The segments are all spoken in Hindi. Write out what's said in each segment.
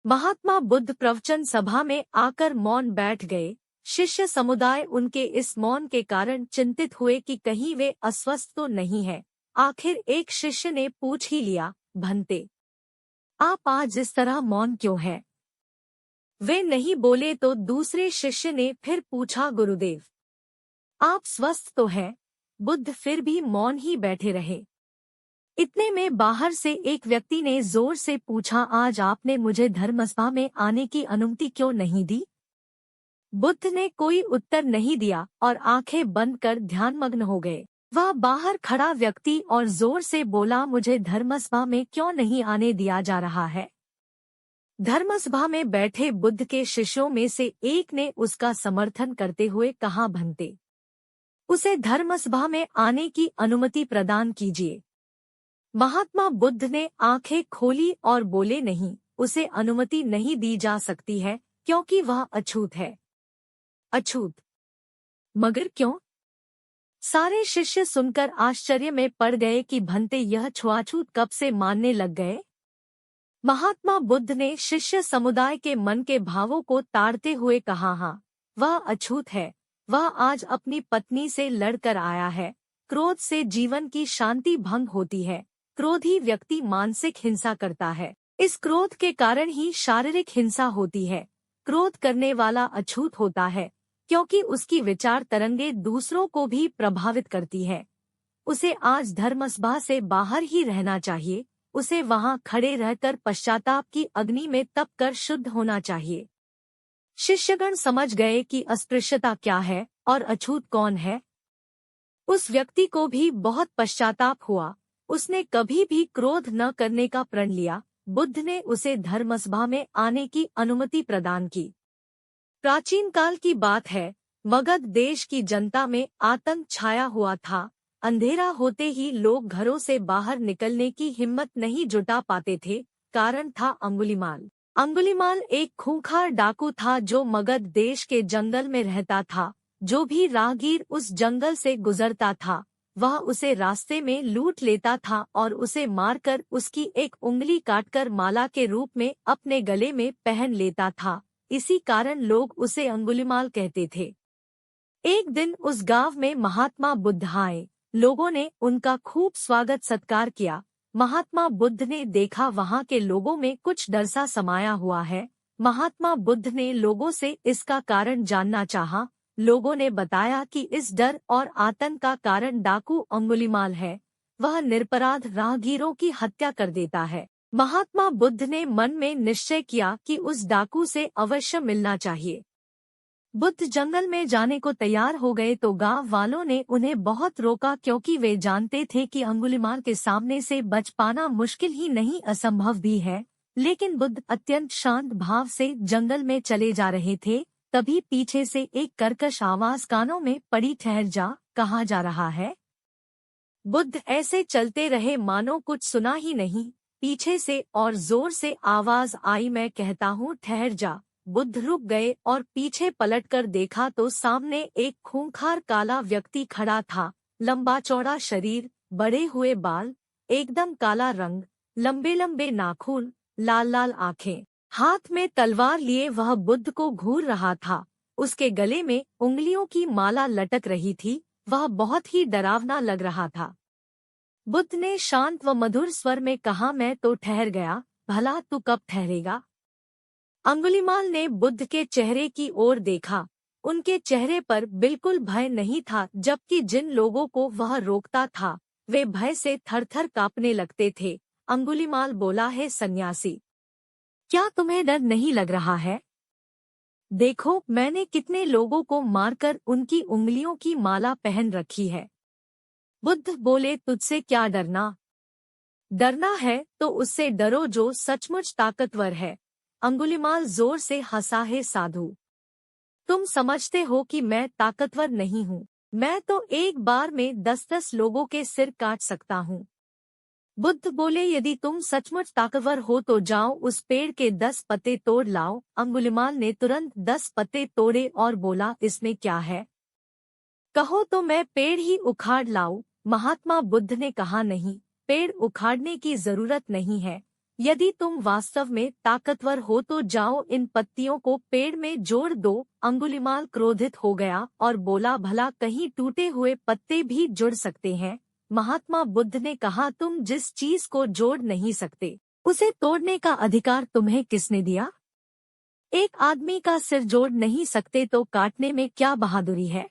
महात्मा बुद्ध प्रवचन सभा में आकर मौन बैठ गए। शिष्य समुदाय उनके इस मौन के कारण चिंतित हुए कि कहीं वे अस्वस्थ तो नहीं है। आखिर एक शिष्य ने पूछ ही लिया, भंते, आप आज इस तरह मौन क्यों है? वे नहीं बोले तो दूसरे शिष्य ने फिर पूछा, गुरुदेव, आप स्वस्थ तो हैं? बुद्ध फिर भी मौन ही बैठे रहे। इतने में बाहर से एक व्यक्ति ने जोर से पूछा, आज आपने मुझे धर्मसभा में आने की अनुमति क्यों नहीं दी? बुद्ध ने कोई उत्तर नहीं दिया और आंखें बंद कर ध्यानमग्न हो गए। वह बाहर खड़ा व्यक्ति और जोर से बोला, मुझे धर्मसभा में क्यों नहीं आने दिया जा रहा है? धर्मसभा में बैठे बुद्ध के शिष्यों में से एक ने उसका समर्थन करते हुए कहा, भंते, उसे धर्मसभा में आने की अनुमति प्रदान कीजिए। महात्मा बुद्ध ने आंखें खोली और बोले, नहीं, उसे अनुमति नहीं दी जा सकती है क्योंकि वह अछूत है। अछूत? मगर क्यों? सारे शिष्य सुनकर आश्चर्य में पड़ गए कि भंते यह छुआछूत कब से मानने लग गए। महात्मा बुद्ध ने शिष्य समुदाय के मन के भावों को ताड़ते हुए कहा, हाँ, वह अछूत है। वह आज अपनी पत्नी से लड़कर आया है। क्रोध से जीवन की शांति भंग होती है। क्रोधी व्यक्ति मानसिक हिंसा करता है। इस क्रोध के कारण ही शारीरिक हिंसा होती है। क्रोध करने वाला अछूत होता है क्योंकि उसकी विचार तरंगे दूसरों को भी प्रभावित करती है। उसे आज धर्मसभा से बाहर ही रहना चाहिए। उसे वहां खड़े रहकर पश्चाताप की अग्नि में तप कर शुद्ध होना चाहिए। शिष्यगण समझ गए कि अस्पृश्यता क्या है और अछूत कौन है। उस व्यक्ति को भी बहुत पश्चाताप हुआ। उसने कभी भी क्रोध न करने का प्रण लिया। बुद्ध ने उसे धर्मसभा में आने की अनुमति प्रदान की। प्राचीन काल की बात है। मगध देश की जनता में आतंक छाया हुआ था। अंधेरा होते ही लोग घरों से बाहर निकलने की हिम्मत नहीं जुटा पाते थे। कारण था अंगुलीमाल। अंगुलीमाल एक खूंखार डाकू था जो मगध देश के जंगल में रहता था। जो भी राहगीर उस जंगल से गुजरता था वह उसे रास्ते में लूट लेता था और उसे मारकर उसकी एक उंगली काटकर माला के रूप में अपने गले में पहन लेता था। इसी कारण लोग उसे अंगुलीमाल कहते थे। एक दिन उस गांव में महात्मा बुद्ध आए। लोगों ने उनका खूब स्वागत सत्कार किया। महात्मा बुद्ध ने देखा वहां के लोगों में कुछ डर सा समाया हुआ है। महात्मा बुद्ध ने लोगों से इसका कारण जानना चाहा। लोगों ने बताया कि इस डर और आतंक का कारण डाकू अंगुलीमाल है। वह निरपराध राहगीरों की हत्या कर देता है। महात्मा बुद्ध ने मन में निश्चय किया कि उस डाकू से अवश्य मिलना चाहिए। बुद्ध जंगल में जाने को तैयार हो गए तो गांव वालों ने उन्हें बहुत रोका क्योंकि वे जानते थे कि अंगुलीमाल के सामने से बच पाना मुश्किल ही नहीं असंभव भी है। लेकिन बुद्ध अत्यंत शांत भाव से जंगल में चले जा रहे थे। तभी पीछे से एक कर्कश आवाज कानों में पड़ी, ठहर जा, कहाँ जा रहा है? बुद्ध ऐसे चलते रहे मानो कुछ सुना ही नहीं। पीछे से और जोर से आवाज आई, मैं कहता हूँ ठहर जा। बुद्ध रुक गए और पीछे पलटकर देखा तो सामने एक खूंखार काला व्यक्ति खड़ा था। लंबा चौड़ा शरीर, बड़े हुए बाल, एकदम काला रंग, लंबे लंबे नाखून, लाल लाल आंखें। हाथ में तलवार लिए वह बुद्ध को घूर रहा था। उसके गले में उंगलियों की माला लटक रही थी। वह बहुत ही डरावना लग रहा था। बुद्ध ने शांत व मधुर स्वर में कहा, मैं तो ठहर गया, भला तू कब ठहरेगा? अंगुलीमाल ने बुद्ध के चेहरे की ओर देखा। उनके चेहरे पर बिल्कुल भय नहीं था, जबकि जिन लोगों को वह रोकता था वे भय से थरथर कांपने लगते थे। अंगुलीमाल बोला, है सन्यासी, क्या तुम्हें डर नहीं लग रहा है? देखो, मैंने कितने लोगों को मारकर उनकी उंगलियों की माला पहन रखी है। बुद्ध बोले, तुझसे क्या डरना? डरना है तो उससे डरो जो सचमुच ताकतवर है। अंगुलीमाल जोर से हंसा, है साधु, तुम समझते हो कि मैं ताकतवर नहीं हूँ। मैं तो एक बार में 10-10 लोगों के सिर काट सकता हूँ। बुद्ध बोले, यदि तुम सचमुच ताकतवर हो तो जाओ उस पेड़ के 10 पत्ते तोड़ लाओ। अंगुलीमाल ने तुरंत 10 पत्ते तोड़े और बोला, इसमें क्या है? कहो तो मैं पेड़ ही उखाड़ लाऊं। महात्मा बुद्ध ने कहा, नहीं, पेड़ उखाड़ने की जरूरत नहीं है। यदि तुम वास्तव में ताकतवर हो तो जाओ इन पत्तियों को पेड़ में जोड़ दो। अंगुलिमाल क्रोधित हो गया और बोला, भला कहीं टूटे हुए पत्ते भी जुड़ सकते हैं? महात्मा बुद्ध ने कहा, तुम जिस चीज को जोड़ नहीं सकते उसे तोड़ने का अधिकार तुम्हें किसने दिया? एक आदमी का सिर जोड़ नहीं सकते तो काटने में क्या बहादुरी है?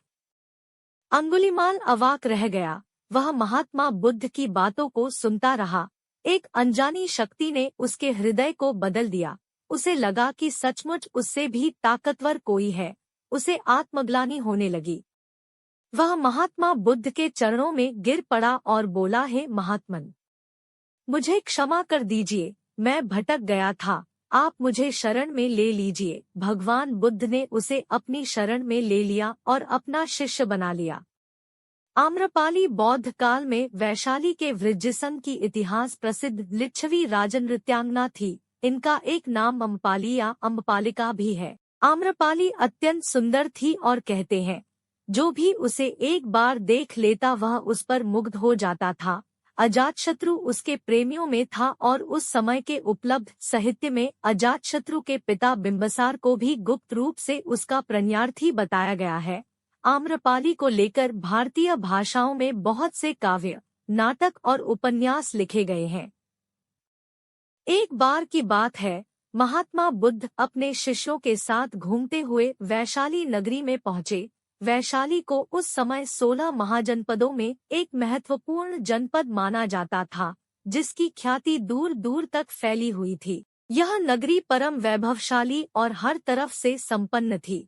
अंगुलिमाल अवाक रह गया। वह महात्मा बुद्ध की बातों को सुनता रहा। एक अनजानी शक्ति ने उसके हृदय को बदल दिया। उसे लगा कि सचमुच उससे भी ताकतवर कोई है। उसे आत्मग्लानि होने लगी। वह महात्मा बुद्ध के चरणों में गिर पड़ा और बोला, हे महात्मन, मुझे क्षमा कर दीजिए, मैं भटक गया था, आप मुझे शरण में ले लीजिए। भगवान बुद्ध ने उसे अपनी शरण में ले लिया और अपना शिष्य बना लिया। आम्रपाली बौद्ध काल में वैशाली के वृज्जिसंग की इतिहास प्रसिद्ध लिच्छवी राजनृत्यांगना थी। इनका एक नाम अम्पाली या अम्पालिका भी है। आम्रपाली अत्यंत सुंदर थी और कहते हैं, जो भी उसे एक बार देख लेता वह उस पर मुग्ध हो जाता था। अजातशत्रु उसके प्रेमियों में था और उस समय के उपलब्ध साहित्य में अजातशत्रु के पिता बिंबसार को भी गुप्त रूप से उसका प्रणयार्थी बताया गया है। आम्रपाली को लेकर भारतीय भाषाओं में बहुत से काव्य, नाटक और उपन्यास लिखे गए हैं। एक बार की बात है, महात्मा बुद्ध अपने शिष्यों के साथ घूमते हुए वैशाली नगरी में पहुंचे। वैशाली को उस समय 16 महाजनपदों में एक महत्वपूर्ण जनपद माना जाता था, जिसकी ख्याति दूर दूर तक फैली हुई थी। यह नगरी परम वैभवशाली और हर तरफ से संपन्न थी।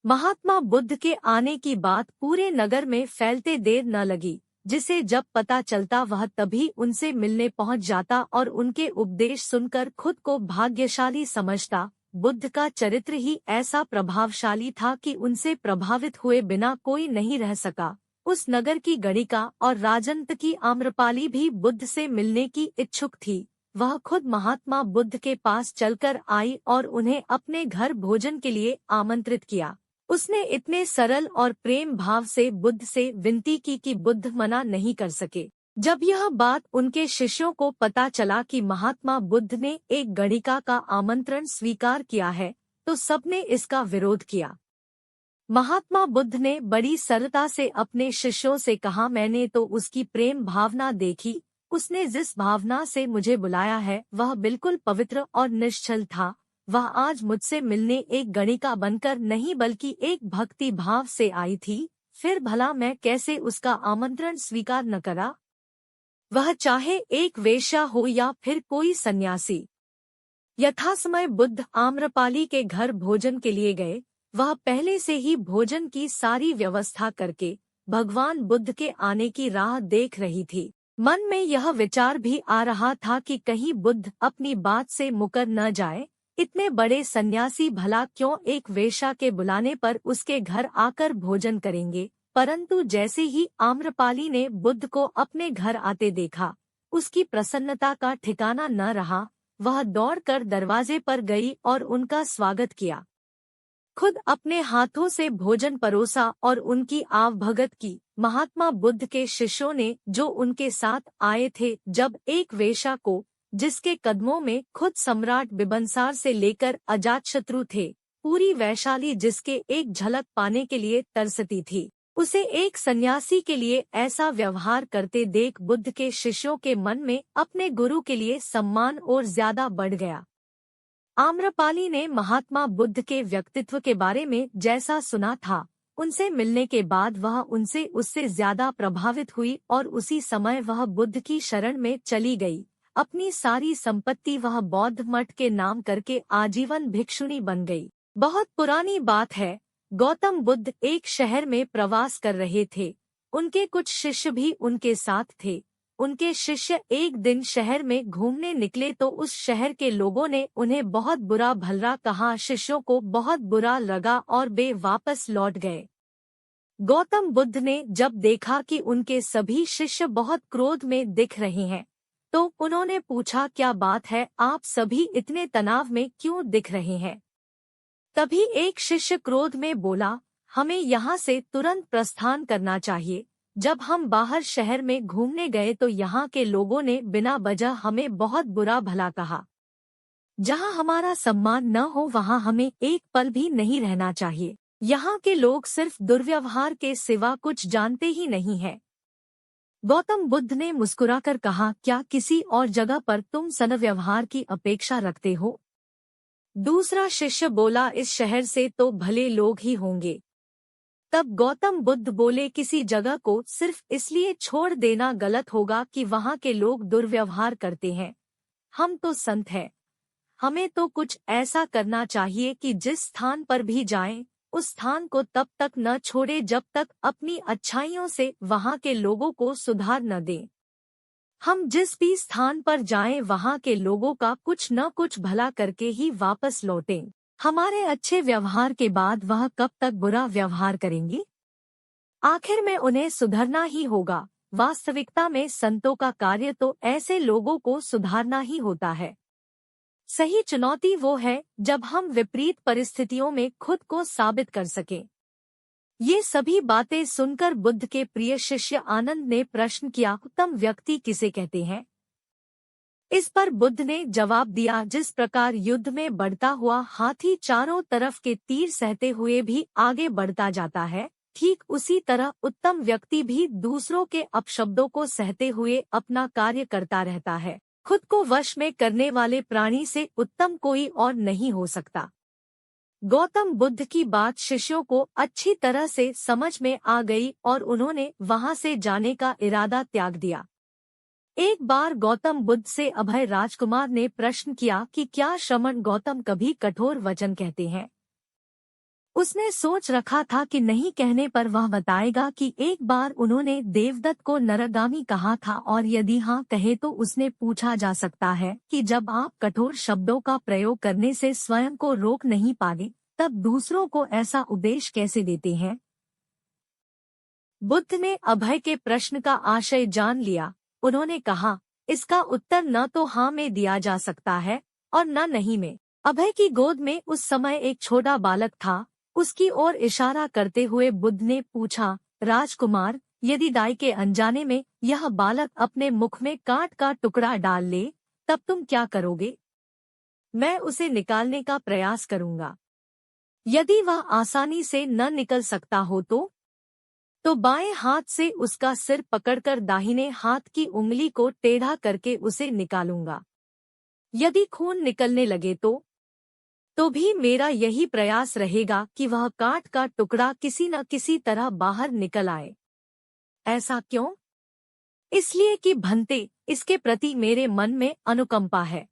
महात्मा बुद्ध के आने की बात पूरे नगर में फैलते देर न लगी। जिसे जब पता चलता वह तभी उनसे मिलने पहुंच जाता और उनके उपदेश सुनकर खुद को भाग्यशाली समझता। बुद्ध का चरित्र ही ऐसा प्रभावशाली था कि उनसे प्रभावित हुए बिना कोई नहीं रह सका। उस नगर की गणिका और राजंत की आम्रपाली भी बुद्ध से मिलने की इच्छुक थी। वह खुद महात्मा बुद्ध के पास चलकर आई और उन्हें अपने घर भोजन के लिए आमंत्रित किया। उसने इतने सरल और प्रेम भाव से बुद्ध से विनती की कि बुद्ध मना नहीं कर सके। जब यह बात उनके शिष्यों को पता चला कि महात्मा बुद्ध ने एक गणिका का आमंत्रण स्वीकार किया है, तो सबने इसका विरोध किया। महात्मा बुद्ध ने बड़ी सरलता से अपने शिष्यों से कहा, मैंने तो उसकी प्रेम भावना देखी। उसने जिस भावना से मुझे बुलाया है वह बिल्कुल पवित्र और निश्चल था। वह आज मुझसे मिलने एक गणिका बनकर नहीं बल्कि एक भक्ति भाव से आई थी। फिर भला मैं कैसे उसका आमंत्रण स्वीकार न करा? वह चाहे एक वेश्या हो या फिर कोई सन्यासी। यथासमय बुद्ध आम्रपाली के घर भोजन के लिए गए। वह पहले से ही भोजन की सारी व्यवस्था करके भगवान बुद्ध के आने की राह देख रही थी। मन में यह विचार भी आ रहा था कि कहीं बुद्ध अपनी बात से मुकर न जाए। इतने बड़े सन्यासी भला क्यों एक वेश्या के बुलाने पर उसके घर आकर भोजन करेंगे। परंतु जैसे ही आम्रपाली ने बुद्ध को अपने घर आते देखा, उसकी प्रसन्नता का ठिकाना न रहा। वह दौड़कर दरवाजे पर गई और उनका स्वागत किया। खुद अपने हाथों से भोजन परोसा और उनकी आवभगत की। महात्मा बुद्ध के शिष्यों ने जो उनके साथ आए थे, जब एक वेश्या को, जिसके कदमों में खुद सम्राट बिंबसार से लेकर अजातशत्रु थे, पूरी वैशाली जिसके एक झलक पाने के लिए तरसती थी, उसे एक सन्यासी के लिए ऐसा व्यवहार करते देख बुद्ध के शिष्यों के मन में अपने गुरु के लिए सम्मान और ज्यादा बढ़ गया। आम्रपाली ने महात्मा बुद्ध के व्यक्तित्व के बारे में जैसा सुना था, उनसे मिलने के बाद वह उनसे उससे ज्यादा प्रभावित हुई और उसी समय वह बुद्ध की शरण में चली गई। अपनी सारी संपत्ति वह बौद्ध मठ के नाम करके आजीवन भिक्षुणी बन गई। बहुत पुरानी बात है, गौतम बुद्ध एक शहर में प्रवास कर रहे थे। उनके कुछ शिष्य भी उनके साथ थे। उनके शिष्य एक दिन शहर में घूमने निकले तो उस शहर के लोगों ने उन्हें बहुत बुरा भला कहा। शिष्यों को बहुत बुरा लगा और वे वापस लौट गए। गौतम बुद्ध ने जब देखा कि उनके सभी शिष्य बहुत क्रोध में दिख रहे हैं, तो उन्होंने पूछा, क्या बात है, आप सभी इतने तनाव में क्यों दिख रहे हैं? तभी एक शिष्य क्रोध में बोला, हमें यहाँ से तुरंत प्रस्थान करना चाहिए। जब हम बाहर शहर में घूमने गए तो यहाँ के लोगों ने बिना वजह हमें बहुत बुरा भला कहा। जहाँ हमारा सम्मान न हो वहाँ हमें एक पल भी नहीं रहना चाहिए। यहाँ के लोग सिर्फ दुर्व्यवहार के सिवा कुछ जानते ही नहीं है। गौतम बुद्ध ने मुस्कुराकर कहा, क्या किसी और जगह पर तुम सद्व्यवहार की अपेक्षा रखते हो? दूसरा शिष्य बोला, इस शहर से तो भले लोग ही होंगे। तब गौतम बुद्ध बोले, किसी जगह को सिर्फ इसलिए छोड़ देना गलत होगा कि वहाँ के लोग दुर्व्यवहार करते हैं। हम तो संत हैं, हमें तो कुछ ऐसा करना चाहिए कि जिस स्थान पर भी जाएं, उस स्थान को तब तक न छोड़े जब तक अपनी अच्छाइयों से वहाँ के लोगों को सुधार न दें। हम जिस भी स्थान पर जाएं वहाँ के लोगों का कुछ न कुछ भला करके ही वापस लौटें। हमारे अच्छे व्यवहार के बाद वह कब तक बुरा व्यवहार करेंगे? आखिर में उन्हें सुधरना ही होगा। वास्तविकता में संतों का कार्य तो ऐसे लोगों को सुधारना ही होता है। सही चुनौती वो है जब हम विपरीत परिस्थितियों में खुद को साबित कर सकें। ये सभी बातें सुनकर बुद्ध के प्रिय शिष्य आनंद ने प्रश्न किया, उत्तम व्यक्ति किसे कहते हैं? इस पर बुद्ध ने जवाब दिया, जिस प्रकार युद्ध में बढ़ता हुआ हाथी चारों तरफ के तीर सहते हुए भी आगे बढ़ता जाता है, ठीक उसी तरह उत्तम व्यक्ति भी दूसरों के अपशब्दों को सहते हुए अपना कार्य करता रहता है। खुद को वश में करने वाले प्राणी से उत्तम कोई और नहीं हो सकता। गौतम बुद्ध की बात शिष्यों को अच्छी तरह से समझ में आ गई और उन्होंने वहां से जाने का इरादा त्याग दिया। एक बार गौतम बुद्ध से अभय राजकुमार ने प्रश्न किया कि क्या श्रमण गौतम कभी कठोर वचन कहते हैं? उसने सोच रखा था कि नहीं कहने पर वह बताएगा कि एक बार उन्होंने देवदत्त को नरगामी कहा था, और यदि हाँ कहे तो उसने पूछा जा सकता है कि जब आप कठोर शब्दों का प्रयोग करने से स्वयं को रोक नहीं पाते, तब दूसरों को ऐसा उपदेश कैसे देते हैं? बुद्ध ने अभय के प्रश्न का आशय जान लिया। उन्होंने कहा, इसका उत्तर न तो हाँ में दिया जा सकता है और न नहीं में। अभय की गोद में उस समय एक छोटा बालक था। उसकी ओर इशारा करते हुए बुद्ध ने पूछा, राजकुमार, यदि दाई के अनजाने में यह बालक अपने मुख में कांट का टुकड़ा डाल ले, तब तुम क्या करोगे? मैं उसे निकालने का प्रयास करूंगा। यदि वह आसानी से न निकल सकता हो तो बाएं हाथ से उसका सिर पकड़कर दाहिने हाथ की उंगली को टेढ़ा करके उसे निकालूंगा। यदि खून निकलने लगे तो भी मेरा यही प्रयास रहेगा कि वह कांट का टुकड़ा किसी न किसी तरह बाहर निकल आए। ऐसा क्यों? इसलिए कि भंते, इसके प्रति मेरे मन में अनुकंपा है।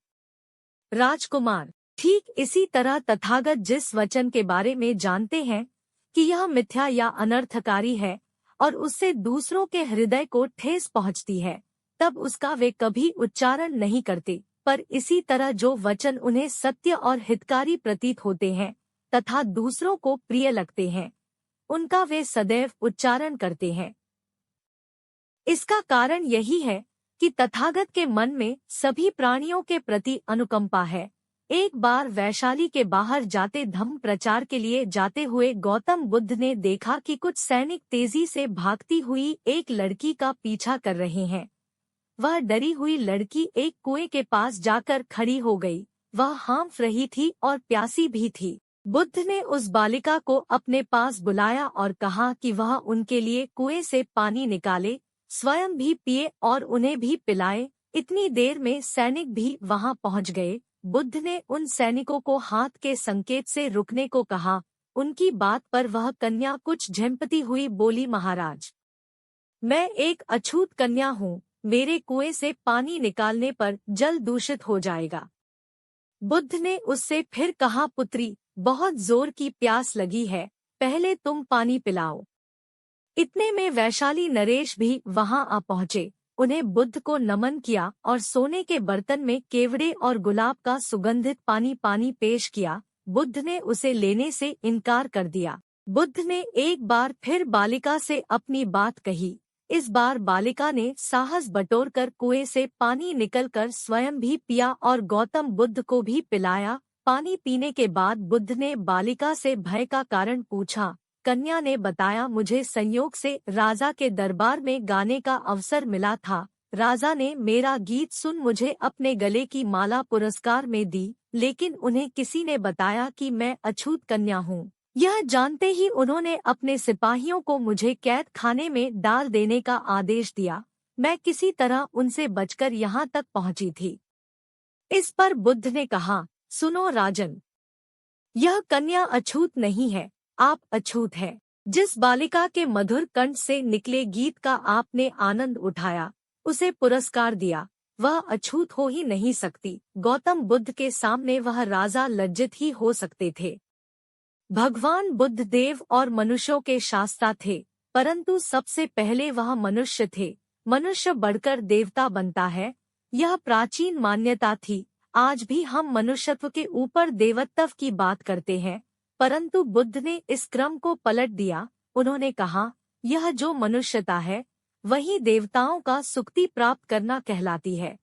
राजकुमार, ठीक इसी तरह तथागत जिस वचन के बारे में जानते हैं कि यह मिथ्या या अनर्थकारी है और उससे दूसरों के हृदय को ठेस पहुंचती है, तब उसका वे कभी उच्चारण नहीं करते, पर इसी तरह जो वचन उन्हें सत्य और हितकारी प्रतीत होते हैं तथा दूसरों को प्रिय लगते हैं, उनका वे सदैव उच्चारण करते हैं। इसका कारण यही है कि तथागत के मन में सभी प्राणियों के प्रति अनुकंपा है। एक बार वैशाली के बाहर जाते धम्म प्रचार के लिए जाते हुए गौतम बुद्ध ने देखा कि कुछ सैनिक तेजी से भागती हुई एक लड़की का पीछा कर रहे हैं। वह डरी हुई लड़की एक कुएं के पास जाकर खड़ी हो गई। वह हाँफ रही थी और प्यासी भी थी। बुद्ध ने उस बालिका को अपने पास बुलाया और कहा कि वह उनके लिए कुएं से पानी निकाले, स्वयं भी पिए और उन्हें भी पिलाए। इतनी देर में सैनिक भी वहां पहुंच गए। बुद्ध ने उन सैनिकों को हाथ के संकेत से रुकने को कहा। उनकी बात पर वह कन्या कुछ झंपती हुई बोली, महाराज, मैं एक अछूत कन्या हूँ, मेरे कुएं से पानी निकालने पर जल दूषित हो जाएगा। बुद्ध ने उससे फिर कहा, पुत्री, बहुत जोर की प्यास लगी है, पहले तुम पानी पिलाओ। इतने में वैशाली नरेश भी वहां आ पहुंचे। उन्हें बुद्ध को नमन किया और सोने के बर्तन में केवड़े और गुलाब का सुगंधित पानी पेश किया। बुद्ध ने उसे लेने से इनकार कर दिया। बुद्ध ने एक बार फिर बालिका से अपनी बात कही। इस बार बालिका ने साहस बटोरकर कुएं से पानी निकलकर स्वयं भी पिया और गौतम बुद्ध को भी पिलाया। पानी पीने के बाद बुद्ध ने बालिका से भय का कारण पूछा। कन्या ने बताया, मुझे संयोग से राजा के दरबार में गाने का अवसर मिला था। राजा ने मेरा गीत सुन मुझे अपने गले की माला पुरस्कार में दी, लेकिन उन्हें किसी ने बताया कि मैं अछूत कन्या हूँ। यह जानते ही उन्होंने अपने सिपाहियों को मुझे कैद खाने में डाल देने का आदेश दिया। मैं किसी तरह उनसे बचकर यहाँ तक पहुँची थी। इस पर बुद्ध ने कहा, सुनो राजन, यह कन्या अछूत नहीं है, आप अछूत है। जिस बालिका के मधुर कंठ से निकले गीत का आपने आनंद उठाया, उसे पुरस्कार दिया, वह अछूत हो ही नहीं सकती। गौतम बुद्ध के सामने वह राजा लज्जित ही हो सकते थे। भगवान बुद्ध देव और मनुष्यों के शास्ता थे, परंतु सबसे पहले वह मनुष्य थे। मनुष्य बढ़कर देवता बनता है, यह प्राचीन मान्यता थी। आज भी हम मनुष्यत्व के ऊपर देवत्व की बात करते हैं, परंतु बुद्ध ने इस क्रम को पलट दिया। उन्होंने कहा, यह जो मनुष्यता है वही देवताओं का सुक्ति प्राप्त करना कहलाती है।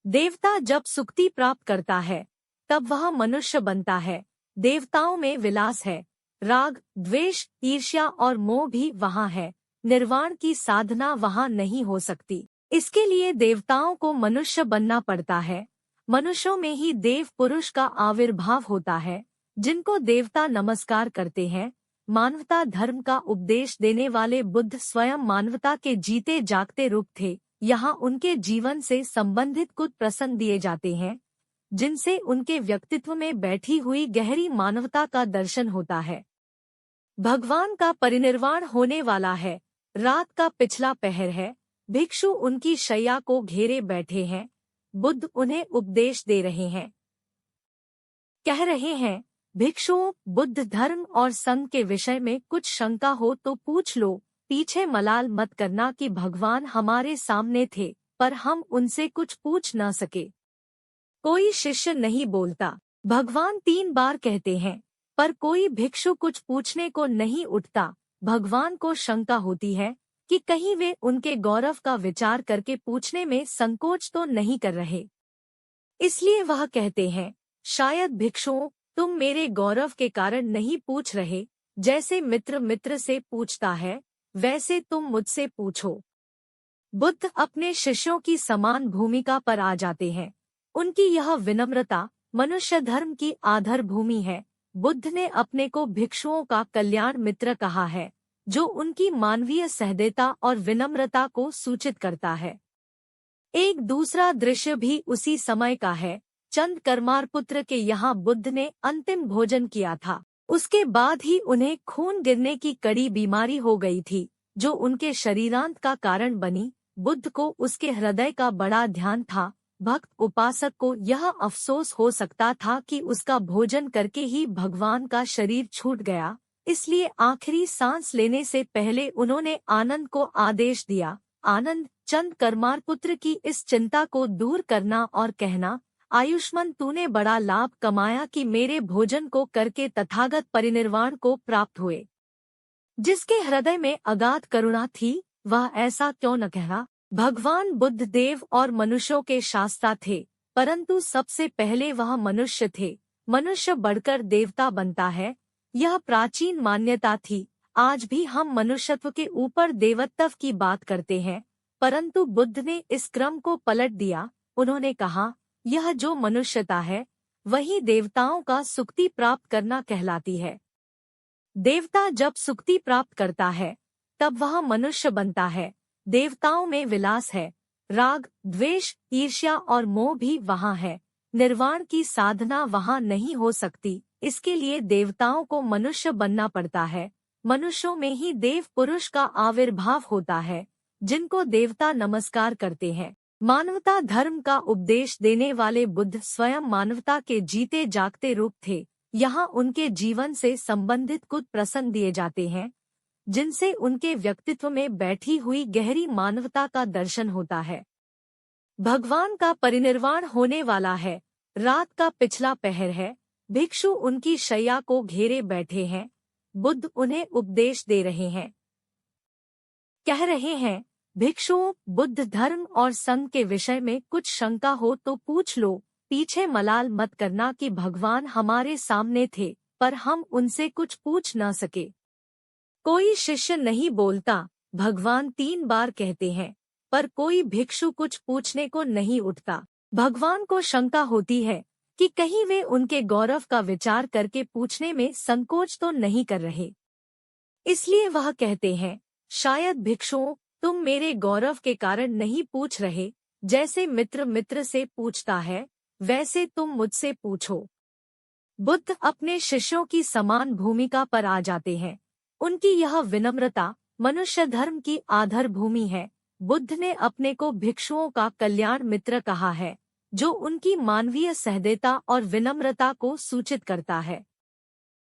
देवता जब सुक्ति प्राप्त करता है तब वह मनुष्य बनता है। देवताओं में विलास है, राग, द्वेष, ईर्ष्या और मोह भी वहाँ है। निर्वाण की साधना वहाँ नहीं हो सकती। इसके लिए देवताओं को मनुष्य बनना पड़ता है। मनुष्यों में ही देव पुरुष का आविर्भाव होता है, जिनको देवता नमस्कार करते हैं। मानवता धर्म का उपदेश देने वाले बुद्ध स्वयं मानवता के जीते जागते रूप थे। यहाँ उनके जीवन से संबंधित कुछ प्रसंग दिए जाते हैं, जिनसे उनके व्यक्तित्व में बैठी हुई गहरी मानवता का दर्शन होता है। भगवान का परिनिर्वाण होने वाला है। रात का पिछला पहर है। भिक्षु उनकी शैया को घेरे बैठे हैं। बुद्ध उन्हें उपदेश दे रहे हैं। कह रहे हैं, भिक्षुओं, बुद्ध धर्म और संघ के विषय में कुछ शंका हो तो पूछ लो। पीछे मलाल मत करना कि भगवान हमारे सामने थे, पर हम उनसे कुछ पूछ न सके। कोई शिष्य नहीं बोलता। भगवान 3 बार कहते हैं, पर कोई भिक्षु कुछ पूछने को नहीं उठता। भगवान को शंका होती है कि कहीं वे उनके गौरव का विचार करके पूछने में संकोच तो नहीं कर रहे। इसलिए वह कहते हैं, शायद भिक्षुओं, तुम मेरे गौरव के कारण नहीं पूछ रहे। जैसे मित्र मित्र से पूछता है, वैसे तुम मुझसे पूछो। बुद्ध अपने शिष्यों की समान भूमिका पर आ जाते हैं। उनकी यह विनम्रता मनुष्य धर्म की आधार भूमि है। बुद्ध ने अपने को भिक्षुओं का कल्याण मित्र कहा है, जो उनकी मानवीय सहृदयता और विनम्रता को सूचित करता है। एक दूसरा दृश्य भी उसी समय का है। चंद करमार पुत्र के यहाँ बुद्ध ने अंतिम भोजन किया था। उसके बाद ही उन्हें खून गिरने की कड़ी बीमारी हो गई थी, जो उनके शरीरांत का कारण बनी। बुद्ध को उसके हृदय का बड़ा ध्यान था। भक्त उपासक को यह अफसोस हो सकता था कि उसका भोजन करके ही भगवान का शरीर छूट गया। इसलिए आखिरी सांस लेने से पहले उन्होंने आनंद को आदेश दिया। आनंद, चंद करमार पुत्र की इस चिंता को दूर करना और कहना, आयुष्मान, तूने बड़ा लाभ कमाया कि मेरे भोजन को करके तथागत परिनिर्वाण को प्राप्त हुए। जिसके हृदय में अगाध करुणा थी, वह ऐसा क्यों न कहा। भगवान बुद्ध देव और मनुष्यों के शास्ता थे, परंतु सबसे पहले वह मनुष्य थे। मनुष्य बढ़कर देवता बनता है, यह प्राचीन मान्यता थी। आज भी हम मनुष्यत्व के ऊपर देवत्व की बात करते हैं, परंतु बुद्ध ने इस क्रम को पलट दिया। उन्होंने कहा, यह जो मनुष्यता है वही देवताओं का सुक्ति प्राप्त करना कहलाती है। देवता जब सुक्ति प्राप्त करता है तब वह मनुष्य बनता है। देवताओं में विलास है, राग, द्वेष, ईर्ष्या और मोह भी वहाँ है। निर्वाण की साधना वहाँ नहीं हो सकती। इसके लिए देवताओं को मनुष्य बनना पड़ता है। मनुष्यों में ही देव पुरुष का आविर्भाव होता है, जिनको देवता नमस्कार करते हैं। मानवता धर्म का उपदेश देने वाले बुद्ध स्वयं मानवता के जीते जागते रूप थे। यहाँ उनके जीवन से संबंधित कुछ प्रसंग दिए जाते हैं, जिनसे उनके व्यक्तित्व में बैठी हुई गहरी मानवता का दर्शन होता है। भगवान का परिनिर्वाण होने वाला है। रात का पिछला पहर है। भिक्षु उनकी शैया को घेरे बैठे हैं। बुद्ध उन्हें उपदेश दे रहे हैं। कह रहे हैं, भिक्षुओं, बुद्ध धर्म और संघ के विषय में कुछ शंका हो तो पूछ लो। पीछे मलाल मत करना कि भगवान हमारे सामने थे, पर हम उनसे कुछ पूछ न सके। कोई शिष्य नहीं बोलता, भगवान 3 बार कहते हैं, पर कोई भिक्षु कुछ पूछने को नहीं उठता। भगवान को शंका होती है कि कहीं वे उनके गौरव का विचार करके पूछने में संकोच तो नहीं कर रहे। इसलिए वह कहते हैं, शायद भिक्षुओं, तुम मेरे गौरव के कारण नहीं पूछ रहे, जैसे मित्र मित्र से पूछता है, वैसे तुम मुझसे पूछो। बुद्ध अपने शिष्यों की समान भूमिका पर आ जाते हैं। उनकी यह विनम्रता मनुष्य धर्म की आधार भूमि है। बुद्ध ने अपने को भिक्षुओं का कल्याण मित्र कहा है, जो उनकी मानवीय सहृदयता और विनम्रता को सूचित करता है।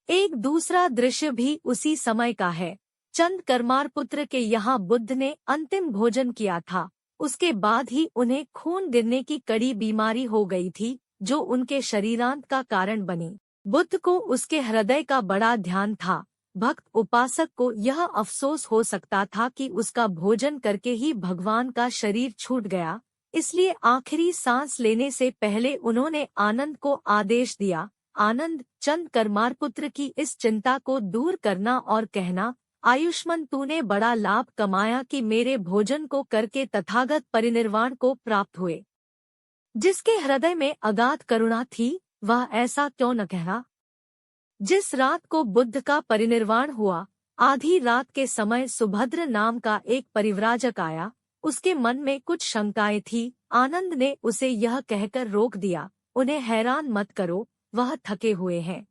एक दूसरा दृश्य भी उसी समय का है। चंद करमार पुत्र के यहाँ बुद्ध ने अंतिम भोजन किया था। उसके बाद ही उन्हें खून गिरने की कड़ी बीमारी हो गई थी, जो उनके शरीरांत का कारण बनी। बुद्ध को उसके हृदय का बड़ा ध्यान था। भक्त उपासक को यह अफसोस हो सकता था कि उसका भोजन करके ही भगवान का शरीर छूट गया, इसलिए आखिरी सांस लेने से पहले उन्होंने आनंद को आदेश दिया, आनंद, चंद करमारपुत्र की इस चिंता को दूर करना और कहना, आयुष्मान, तूने बड़ा लाभ कमाया कि मेरे भोजन को करके तथागत परिनिर्वाण को प्राप्त हुए। जिसके हृदय में अगाध करुणा थी, वह ऐसा क्यों न कहा। जिस रात को बुद्ध का परिनिर्वाण हुआ, आधी रात के समय सुभद्र नाम का एक परिव्राजक आया। उसके मन में कुछ शंकाएं थी। आनंद ने उसे यह कहकर रोक दिया, उन्हें हैरान मत करो, वह थके हुए हैं।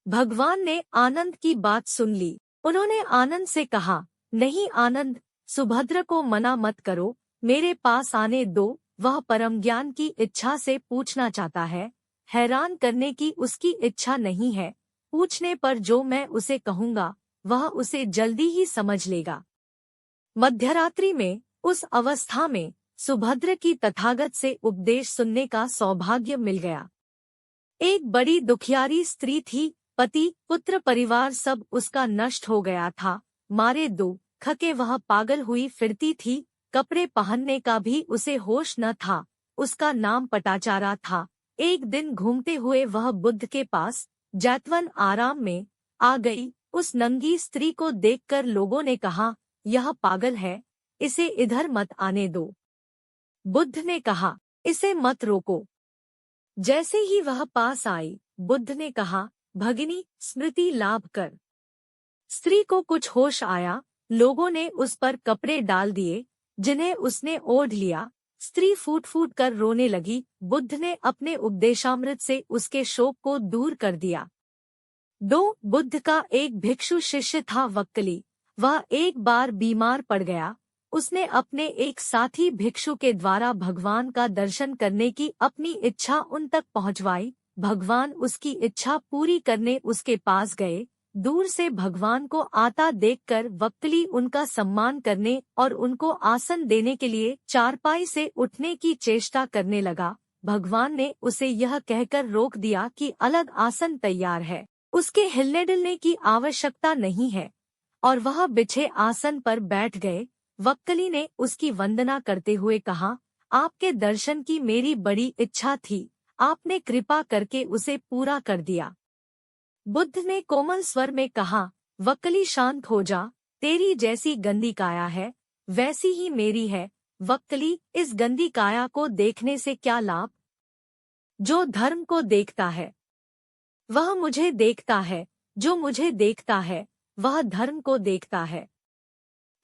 भगवान ने आनंद की बात सुन ली। उन्होंने आनंद से कहा, नहीं आनंद, सुभद्र को मना मत करो, मेरे पास आने दो, वह परम ज्ञान की इच्छा से पूछना चाहता है। हैरान करने की उसकी इच्छा नहीं है। पूछने पर जो मैं उसे कहूँगा, वह उसे जल्दी ही समझ लेगा। मध्यरात्रि में, उस अवस्था में, सुभद्र की तथागत से उपदेश सुनने का सौभाग्य मिल गया। एक बड़ी दुखियारी स्त्री थी, पति पुत्र परिवार सब उसका नष्ट हो गया था। मारे दुख के वह पागल हुई फिरती थी, कपड़े पहनने का भी उसे होश न था। उसका नाम पटाचारा था। एक दिन घूमते हुए वह बुद्ध के पास जैतवन आराम में आ गई। उस नंगी स्त्री को देखकर लोगों ने कहा, यह पागल है, इसे इधर मत आने दो। बुद्ध ने कहा, इसे मत रोको। जैसे ही वह पास आई, बुद्ध ने कहा, भगिनी, स्मृति लाभ कर। स्त्री को कुछ होश आया। लोगों ने उस पर कपड़े डाल दिए, जिन्हें उसने ओढ़ लिया। स्त्री फूट फूट कर रोने लगी। बुद्ध ने अपने उपदेशामृत से उसके शोक को दूर कर दिया। बुद्ध का एक भिक्षु शिष्य था, वक्कली। वह एक बार बीमार पड़ गया। उसने अपने एक साथी भिक्षु के द्वारा भगवान का दर्शन करने की अपनी इच्छा उन तक पहुंचवाई। भगवान उसकी इच्छा पूरी करने उसके पास गए। दूर से भगवान को आता देखकर वक्कली उनका सम्मान करने और उनको आसन देने के लिए चारपाई से उठने की चेष्टा करने लगा। भगवान ने उसे यह कहकर रोक दिया कि अलग आसन तैयार है, उसके हिलने डुलने की आवश्यकता नहीं है, और वह बिछे आसन पर बैठ गए। वक्कली ने उसकी वंदना करते हुए कहा, आपके दर्शन की मेरी बड़ी इच्छा थी, आपने कृपा करके उसे पूरा कर दिया। बुद्ध ने कोमल स्वर में कहा, वक्कली शांत हो जा, तेरी जैसी गंदी काया है, वैसी ही मेरी है। वक्कली, इस गंदी काया को देखने से क्या लाभ? जो धर्म को देखता है वह मुझे देखता है, जो मुझे देखता है वह धर्म को देखता है।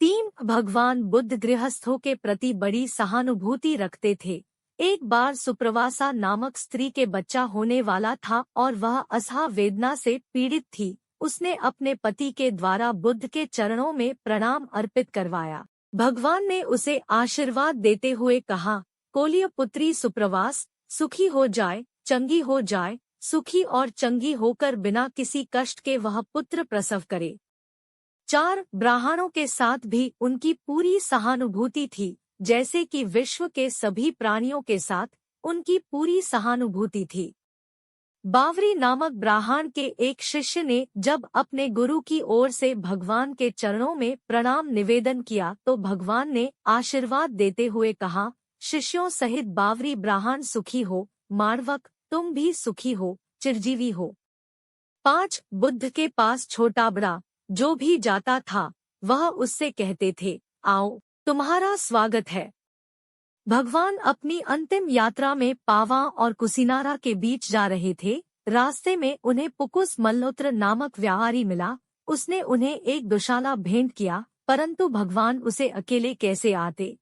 3 भगवान बुद्ध गृहस्थों के प्रति बड़ी सहानुभूति रखते थे। एक बार सुप्रवासा नामक स्त्री के बच्चा होने वाला था और वह असाह वेदना से पीड़ित थी। उसने अपने पति के द्वारा बुद्ध के चरणों में प्रणाम अर्पित करवाया। भगवान ने उसे आशीर्वाद देते हुए कहा, कोलिय पुत्री सुप्रवास, सुखी हो जाए, चंगी हो जाए, सुखी और चंगी होकर बिना किसी कष्ट के वह पुत्र प्रसव करे। 4 ब्राह्मणों के साथ भी उनकी पूरी सहानुभूति थी, जैसे कि विश्व के सभी प्राणियों के साथ उनकी पूरी सहानुभूति थी। बावरी नामक ब्राह्मण के एक शिष्य ने जब अपने गुरु की ओर से भगवान के चरणों में प्रणाम निवेदन किया तो भगवान ने आशीर्वाद देते हुए कहा, शिष्यों सहित बावरी ब्राह्मण सुखी हो, माणवक, तुम भी सुखी हो, चिरजीवी हो। 5 बुद्ध के पास छोटा बड़ा जो भी जाता था वह उससे कहते थे, आओ, तुम्हारा स्वागत है। भगवान अपनी अंतिम यात्रा में पावा और कुसिनारा के बीच जा रहे थे। रास्ते में उन्हें पुकुस मल्होत्र नामक व्यापारी मिला। उसने उन्हें एक दुशाला भेंट किया, परंतु भगवान उसे अकेले कैसे आते।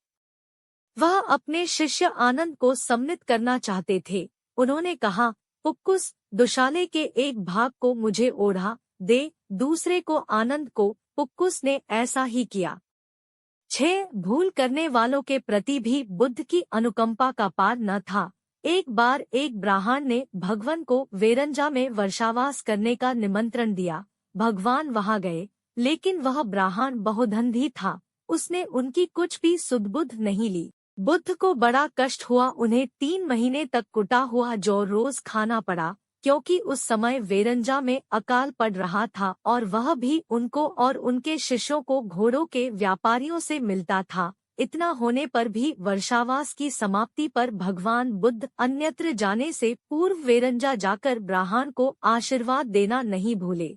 वह अपने शिष्य आनंद को सम्मिलित करना चाहते थे। उन्होंने कहा, पुक्कुस, दुशाले के एक भाग को मुझे ओढ़ा दे, दूसरे को आनंद को। पुक्कुस ने ऐसा ही किया। 6 भूल करने वालों के प्रति भी बुद्ध की अनुकंपा का पार न था। एक बार एक ब्राह्मण ने भगवान को वेरंजा में वर्षावास करने का निमंत्रण दिया। भगवान वहां गए, लेकिन वह ब्राह्मण बहुधंधी था। उसने उनकी कुछ भी सुध-बुध नहीं ली। बुद्ध को बड़ा कष्ट हुआ। उन्हें 3 महीने तक कुटा हुआ जौ रोज खाना पड़ा, क्योंकि उस समय वेरंजा में अकाल पड़ रहा था और वह भी उनको और उनके शिष्यों को घोड़ों के व्यापारियों से मिलता था। इतना होने पर भी वर्षावास की समाप्ति पर भगवान बुद्ध अन्यत्र जाने से पूर्व वेरंजा जाकर ब्राह्मण को आशीर्वाद देना नहीं भूले।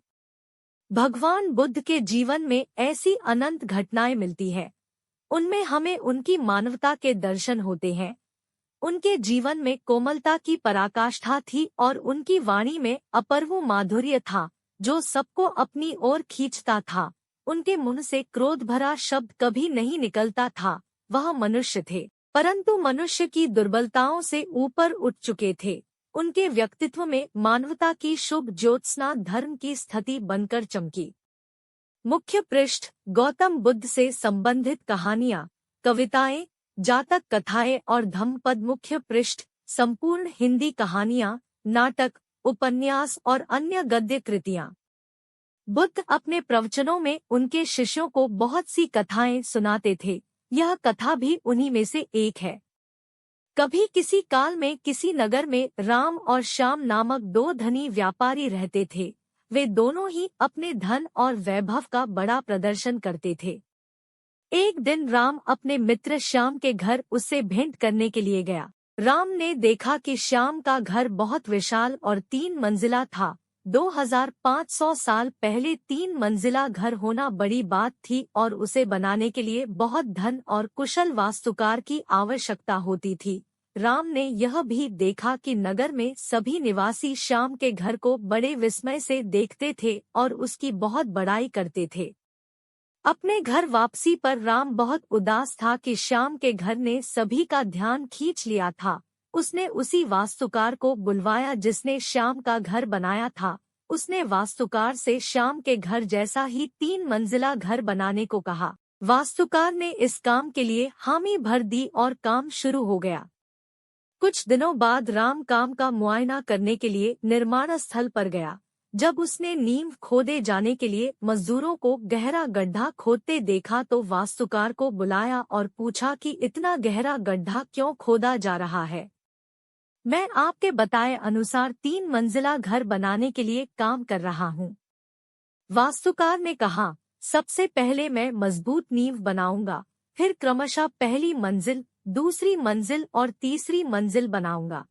भगवान बुद्ध के जीवन में ऐसी अनंत घटनाएं मिलती है। उनमें हमें उनकी मानवता के दर्शन होते हैं। उनके जीवन में कोमलता की पराकाष्ठा थी और उनकी वाणी में अपूर्व माधुर्य था, जो सबको अपनी ओर खींचता था। उनके मुंह से क्रोध भरा शब्द कभी नहीं निकलता था। वह मनुष्य थे, परंतु मनुष्य की दुर्बलताओं से ऊपर उठ चुके थे। उनके व्यक्तित्व में मानवता की शुभ ज्योत्सना धर्म की स्थिति बनकर चमकी। मुख्य पृष्ठ, गौतम बुद्ध से संबंधित कहानियाँ, कविताएं, जातक कथाएं और धम्मपद। मुख्य पृष्ठ, संपूर्ण हिंदी कहानियाँ, नाटक, उपन्यास और अन्य गद्य कृतियाँ। बुद्ध अपने प्रवचनों में उनके शिष्यों को बहुत सी कथाएं सुनाते थे। यह कथा भी उन्हीं में से एक है। कभी किसी काल में किसी नगर में राम और श्याम नामक 2 धनी व्यापारी रहते थे। वे दोनों ही अपने धन और वैभव का बड़ा प्रदर्शन करते थे। एक दिन राम अपने मित्र श्याम के घर उससे भेंट करने के लिए गया। राम ने देखा कि श्याम का घर बहुत विशाल और 3 मंजिला था। 2500 साल पहले 3 मंजिला घर होना बड़ी बात थी और उसे बनाने के लिए बहुत धन और कुशल वास्तुकार की आवश्यकता होती थी। राम ने यह भी देखा कि नगर में सभी निवासी श्याम के घर को बड़े विस्मय से देखते थे और उसकी बहुत बड़ाई करते थे। अपने घर वापसी पर राम बहुत उदास था कि श्याम के घर ने सभी का ध्यान खींच लिया था। उसने उसी वास्तुकार को बुलवाया जिसने श्याम का घर बनाया था। उसने वास्तुकार से श्याम के घर जैसा ही 3 मंजिला घर बनाने को कहा। वास्तुकार ने इस काम के लिए हामी भर दी और काम शुरू हो गया। कुछ दिनों बाद राम काम का मुआयना करने के लिए निर्माण स्थल पर गया। जब उसने नींव खोदे जाने के लिए मजदूरों को गहरा गड्ढा खोदते देखा तो वास्तुकार को बुलाया और पूछा कि इतना गहरा गड्ढा क्यों खोदा जा रहा है। मैं आपके बताए अनुसार 3 मंजिला घर बनाने के लिए काम कर रहा हूँ। वास्तुकार ने कहा, सबसे पहले मैं मजबूत नींव बनाऊंगा, फिर क्रमशः पहली मंजिल, दूसरी मंजिल और तीसरी मंजिल बनाऊंगा।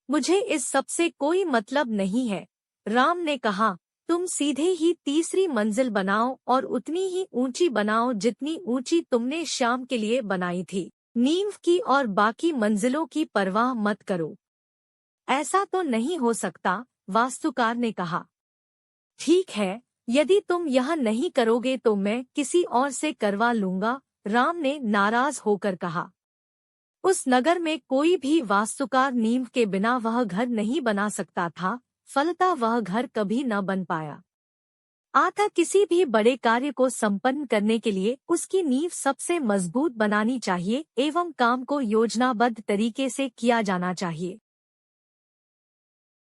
मुझे इस सब से कोई मतलब नहीं है। राम ने कहा, तुम सीधे ही तीसरी मंजिल बनाओ और उतनी ही ऊंची बनाओ जितनी ऊंची तुमने श्याम के लिए बनाई थी। नींव की और बाकी मंजिलों की परवाह मत करो। ऐसा तो नहीं हो सकता, वास्तुकार ने कहा। ठीक है, यदि तुम यह नहीं करोगे तो मैं किसी और से करवा लूंगा, राम ने नाराज होकर कहा। उस नगर में कोई भी वास्तुकार नींव के बिना वह घर नहीं बना सकता था। फलतः वह घर कभी न बन पाया। अतः किसी भी बड़े कार्य को संपन्न करने के लिए उसकी नींव सबसे मजबूत बनानी चाहिए एवं काम को योजनाबद्ध तरीके से किया जाना चाहिए।